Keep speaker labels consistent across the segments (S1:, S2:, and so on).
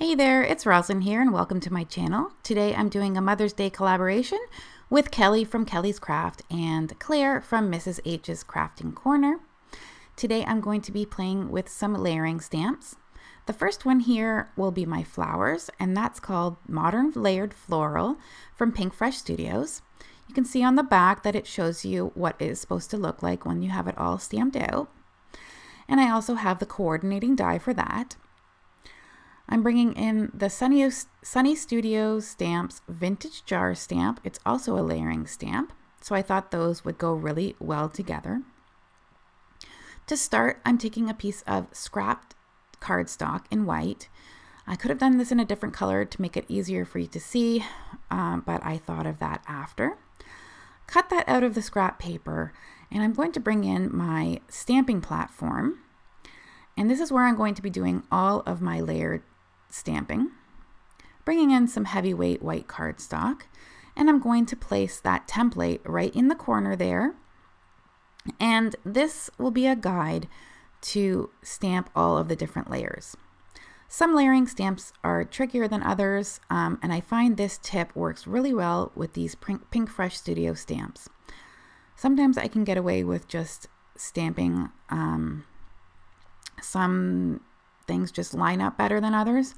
S1: Hey there, it's Roslyn here and welcome to my channel. Today I'm doing a Mother's Day collaboration with Kelly from Kelly's Craft and Claire from Mrs. H's Crafting Corner. Today I'm going to be playing with some layering stamps. The first one here will be my flowers, and that's called Modern Layered Floral from Pink Fresh Studios. You can see on the back that it shows you what it is supposed to look like when you have it all stamped out. And I also have the coordinating die for that. I'm bringing in the Sunny Studios Stamps Vintage Jar stamp. It's also a layering stamp, so I thought those would go really well together. To start, I'm taking a piece of scrapped cardstock in white. I could have done this in a different color to make it easier for you to see, but I thought of that after. Cut that out of the scrap paper, and I'm going to bring in my stamping platform. And this is where I'm going to be doing all of my layered stamping. Bringing in some heavyweight white cardstock, and I'm going to place that template right in the corner there. And this will be a guide to stamp all of the different layers. Some layering stamps are trickier than others, and I find this tip works really well with these Pink Fresh Studio stamps. Sometimes I can get away with just stamping some things just line up better than others.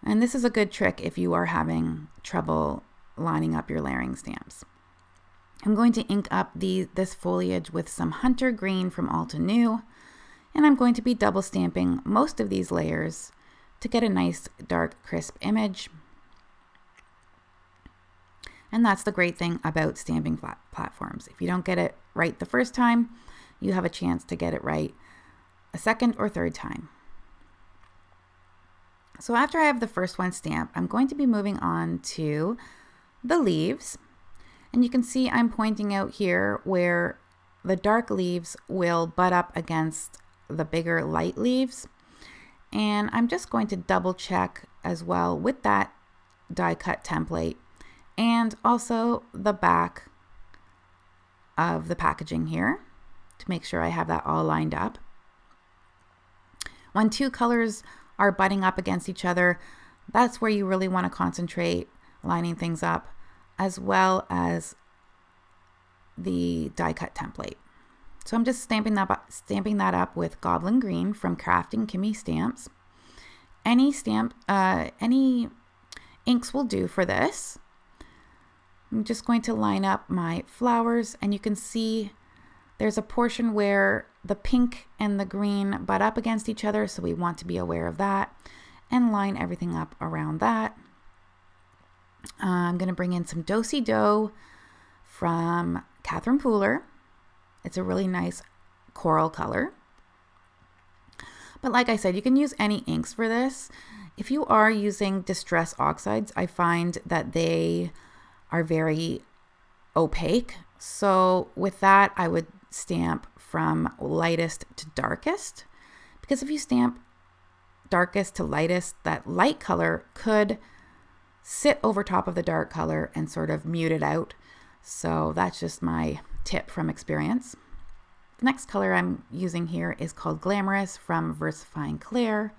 S1: And this is a good trick if you are having trouble lining up your layering stamps. I'm going to ink up this foliage with some Hunter Green from Alta New, and I'm going to be double stamping most of these layers to get a nice dark crisp image. And that's the great thing about stamping platforms. If you don't get it right the first time, you have a chance to get it right a second or third time. So after I have the first one stamped, I'm going to be moving on to the leaves. And you can see I'm pointing out here where the dark leaves will butt up against the bigger light leaves. And I'm just going to double check as well with that die cut template and also the back of the packaging here to make sure I have that all lined up. When two colors are butting up against each other, that's where you really want to concentrate lining things up, as well as the die cut template. So I'm just stamping that up with Goblin Green from Crafting Kimmy Stamps. Any inks will do for this. I'm just going to line up my flowers, and you can see there's a portion where the pink and the green butt up against each other, so we want to be aware of that and line everything up around that. I'm going to bring in some Do-Si-Do from Catherine Pooler. It's a really nice coral color. But like I said, you can use any inks for this. If you are using Distress Oxides, I find that they are very opaque. So with that, I would stamp from lightest to darkest, because if you stamp darkest to lightest, that light color could sit over top of the dark color and sort of mute it out. So that's just my tip from experience. The next color I'm using here is called Glamorous from Versifying Claire,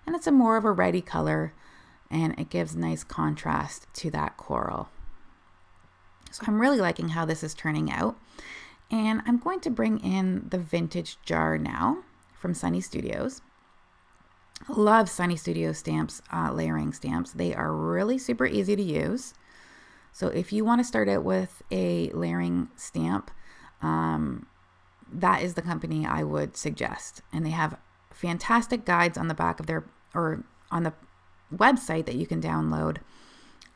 S1: and it's a more of a reddy color, and it gives nice contrast to that coral. So I'm really liking how this is turning out. And I'm going to bring in the Vintage Jar now from Sunny Studios. Love Sunny Studios stamps, layering stamps. They are really super easy to use. So if you want to start out with a layering stamp, that is the company I would suggest. And they have fantastic guides on the back of or on the website that you can download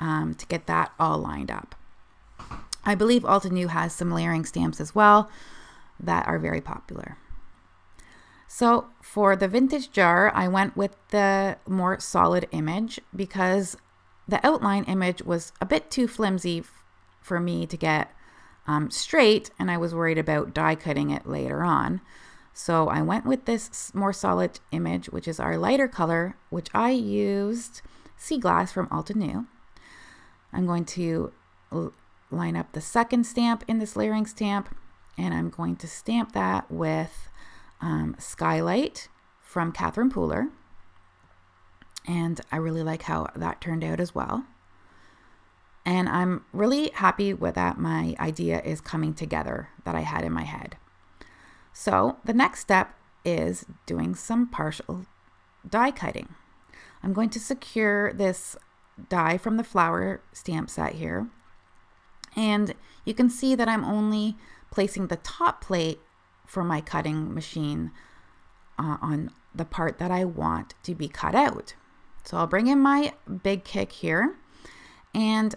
S1: to get that all lined up. I believe Alta New has some layering stamps as well that are very popular. So for the Vintage Jar, I went with the more solid image because the outline image was a bit too flimsy for me to get straight, and I was worried about die cutting it later on. So I went with this more solid image, which is our lighter color, which I used Sea Glass from Alta New. I'm going to line up the second stamp in this layering stamp, and I'm going to stamp that with Skylight from Catherine Pooler. And and I really like how that turned out as well. And I'm really happy with that my idea is coming together that I had in my head. So the next step is doing some partial die cutting. I'm going to secure this die from the flower stamp set here. And you can see that I'm only placing the top plate for my cutting machine on the part that I want to be cut out. So I'll bring in my big kick here, and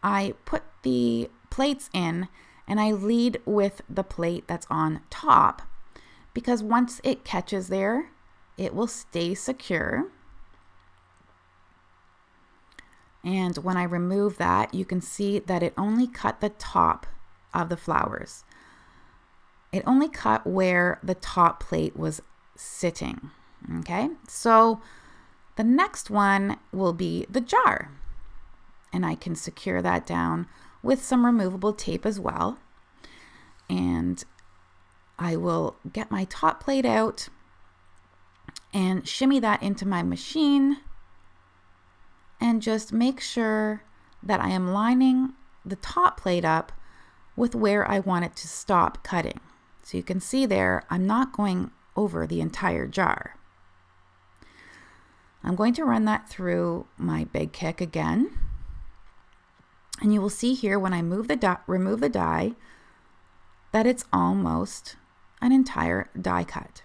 S1: I put the plates in, and I lead with the plate that's on top, because once it catches there, it will stay secure. And when I remove that, you can see that it only cut the top of the flowers. It only cut where the top plate was sitting. Okay, so the next one will be the jar. And I can secure that down with some removable tape as well. And I will get my top plate out and shimmy that into my machine, and just make sure that I am lining the top plate up with where I want it to stop cutting. So you can see there, I'm not going over the entire jar. I'm going to run that through my big kick again. And you will see here when I remove the die that it's almost an entire die cut.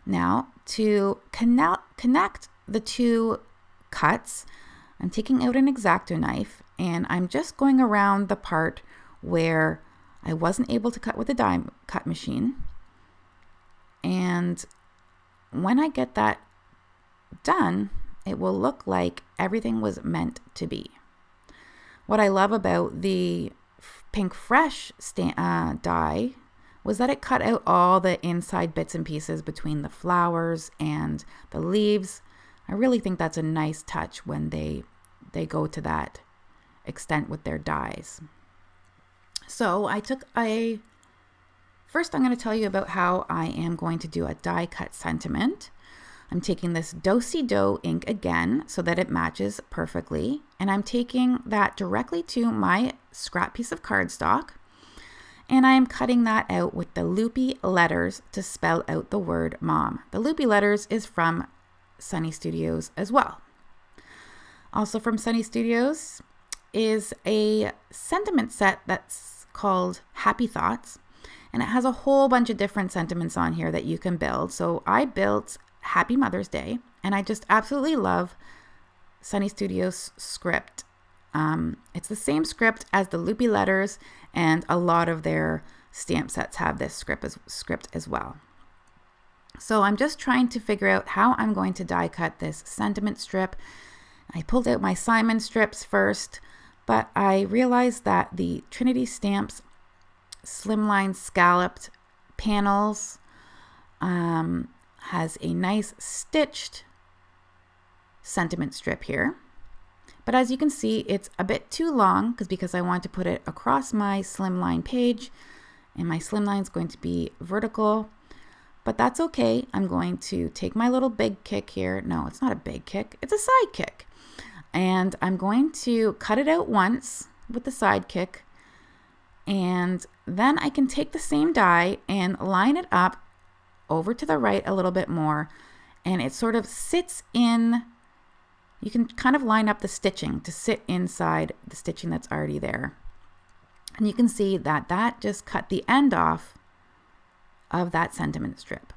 S1: Now to connect the two cuts, I'm taking out an X-Acto knife, and I'm just going around the part where I wasn't able to cut with the die cut machine. And when I get that done, it will look like everything was meant to be. What I love about the Pink Fresh die was that it cut out all the inside bits and pieces between the flowers and the leaves. I really think that's a nice touch when they go to that extent with their dies. So first I'm going to tell you about how I am going to do a die cut sentiment. I'm taking this Do-Si-Do ink again so that it matches perfectly, and I'm taking that directly to my scrap piece of cardstock, and I am cutting that out with the loopy letters to spell out the word mom. The loopy letters is from Sunny Studios as well. Also from Sunny Studios is a sentiment set that's called Happy Thoughts, and it has a whole bunch of different sentiments on here that you can build. So I built Happy Mother's Day, and I just absolutely love Sunny Studios script. It's the same script as the loopy letters, and a lot of their stamp sets have this script as well. So I'm just trying to figure out how I'm going to die cut this sentiment strip. I pulled out my Simon strips first, but I realized that the Trinity Stamps Slimline scalloped panels has a nice stitched sentiment strip here. But as you can see, it's a bit too long because I want to put it across my Slimline page, and my Slimline is going to be vertical. But that's okay. I'm going to take my little big kick here. No, it's not a big kick. It's a side kick. And I'm going to cut it out once with the side kick. And then I can take the same die and line it up over to the right a little bit more. And it sort of sits in. You can kind of line up the stitching to sit inside the stitching that's already there. And you can see that that just cut the end off of that sentiment strip.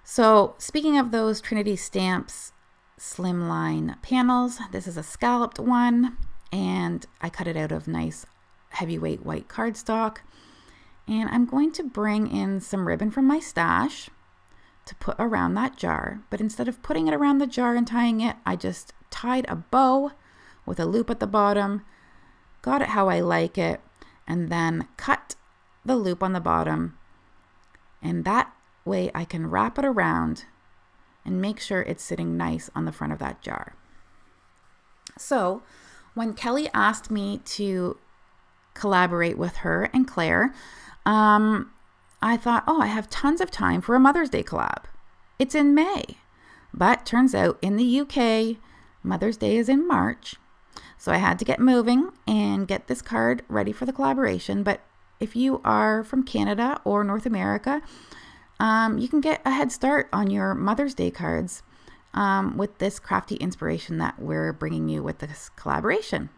S1: So speaking of those Trinity Stamps Slimline panels, this is a scalloped one, and I cut it out of nice heavyweight white cardstock. And I'm going to bring in some ribbon from my stash to put around that jar, but instead of putting it around the jar and tying it, I just tied a bow with a loop at the bottom, got it how I like it, and then cut the loop on the bottom, and that way I can wrap it around and make sure it's sitting nice on the front of that jar. So when Kelly asked me to collaborate with her and Claire, I thought, oh, I have tons of time for a Mother's Day collab. It's in May. But turns out in the UK, Mother's Day is in March. So I had to get moving and get this card ready for the collaboration. But if you are from Canada or North America, you can get a head start on your Mother's Day cards with this crafty inspiration that we're bringing you with this collaboration.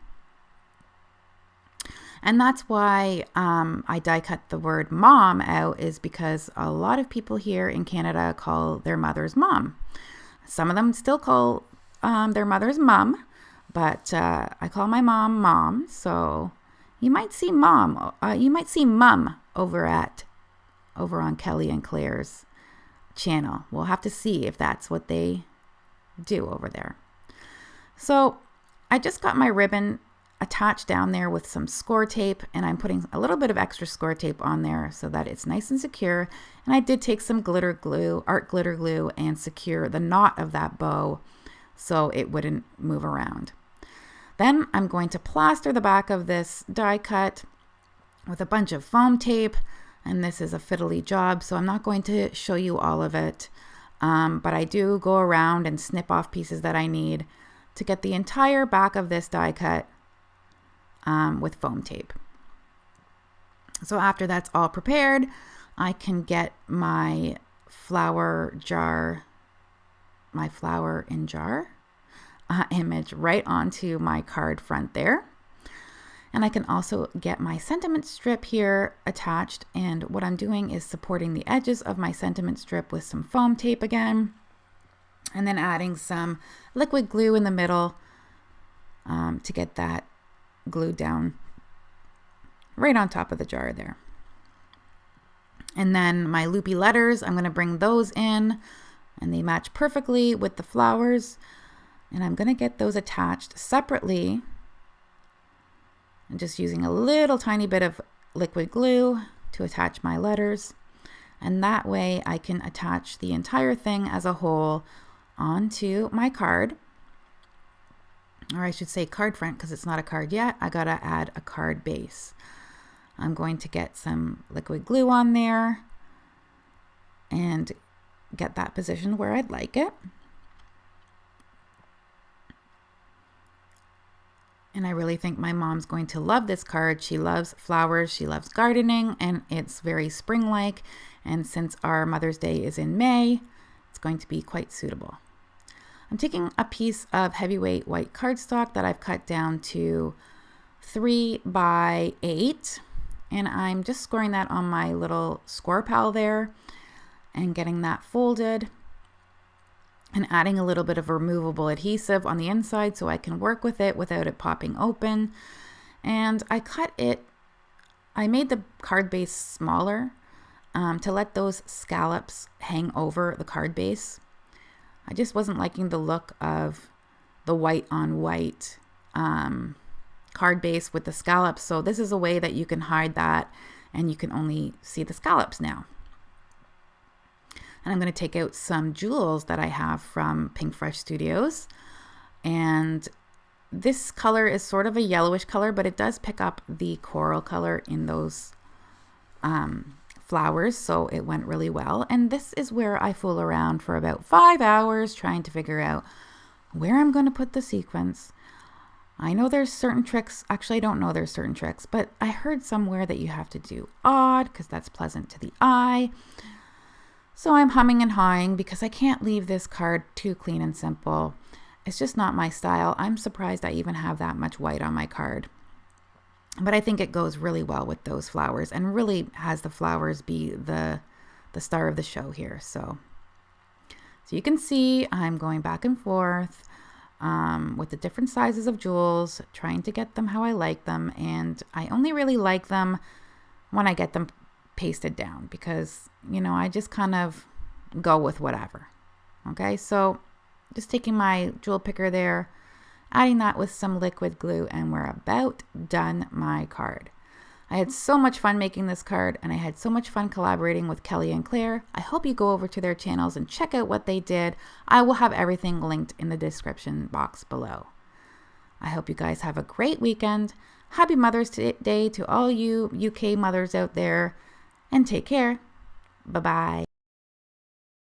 S1: And that's why I die cut the word mom out, is because a lot of people here in Canada call their mothers mom. Some of them still call their mothers mum, but I call my mom mom. So you might see mom, you might see mum over on Kelly and Claire's channel. We'll have to see if that's what they do over there. So I just got my ribbon attached down there with some score tape, and I'm putting a little bit of extra score tape on there so that it's nice and secure. And I did take some glitter glue, art glitter glue, and secure the knot of that bow so it wouldn't move around. Then I'm going to plaster the back of this die cut with a bunch of foam tape, and this is a fiddly job, so I'm not going to show you all of it, but I do go around and snip off pieces that I need to get the entire back of this die cut with foam tape. So after that's all prepared, I can get my flower in jar image right onto my card front there. And I can also get my sentiment strip here attached, and what I'm doing is supporting the edges of my sentiment strip with some foam tape again, and then adding some liquid glue in the middle to get that glued down right on top of the jar there. And then my loopy letters, I'm going to bring those in, and they match perfectly with the flowers, and I'm going to get those attached separately. I'm just using a little tiny bit of liquid glue to attach my letters, and that way I can attach the entire thing as a whole onto my card, or I should say card front, because it's not a card yet. I gotta add a card base. I'm going to get some liquid glue on there and get that positioned where I'd like it. And I really think my mom's going to love this card. She loves flowers, she loves gardening, and it's very spring-like. And since our Mother's Day is in May, it's going to be quite suitable. I'm taking a piece of heavyweight white cardstock that I've cut down to 3 by 8, and I'm just scoring that on my little score pal there and getting that folded, and adding a little bit of removable adhesive on the inside so I can work with it without it popping open. And I made the card base smaller to let those scallops hang over the card base. I just wasn't liking the look of the white on white card base with the scallops. So this is a way that you can hide that, and you can only see the scallops now. And I'm going to take out some jewels that I have from Pink Fresh Studios. And this color is sort of a yellowish color, but it does pick up the coral color in those flowers, so it went really well. And this is where I fool around for about 5 hours trying to figure out where I'm going to put the sequins. I know there's certain tricks. Actually, I don't know there's certain tricks, but I heard somewhere that you have to do odd because that's pleasant to the eye. So I'm humming and hawing because I can't leave this card too clean and simple. It's just not my style. I'm surprised I even have that much white on my card. But I think it goes really well with those flowers, and really has the flowers be the star of the show here. So you can see I'm going back and forth with the different sizes of jewels, trying to get them how I like them. And I only really like them when I get them pasted down, because, you know, I just kind of go with whatever. Okay, so just taking my jewel picker there, adding that with some liquid glue, and we're about done my card. I had so much fun making this card, and I had so much fun collaborating with Kelly and Claire. I hope you go over to their channels and check out what they did. I will have everything linked in the description box below. I hope you guys have a great weekend. Happy Mother's Day to all you UK mothers out there, and take care. Bye-bye.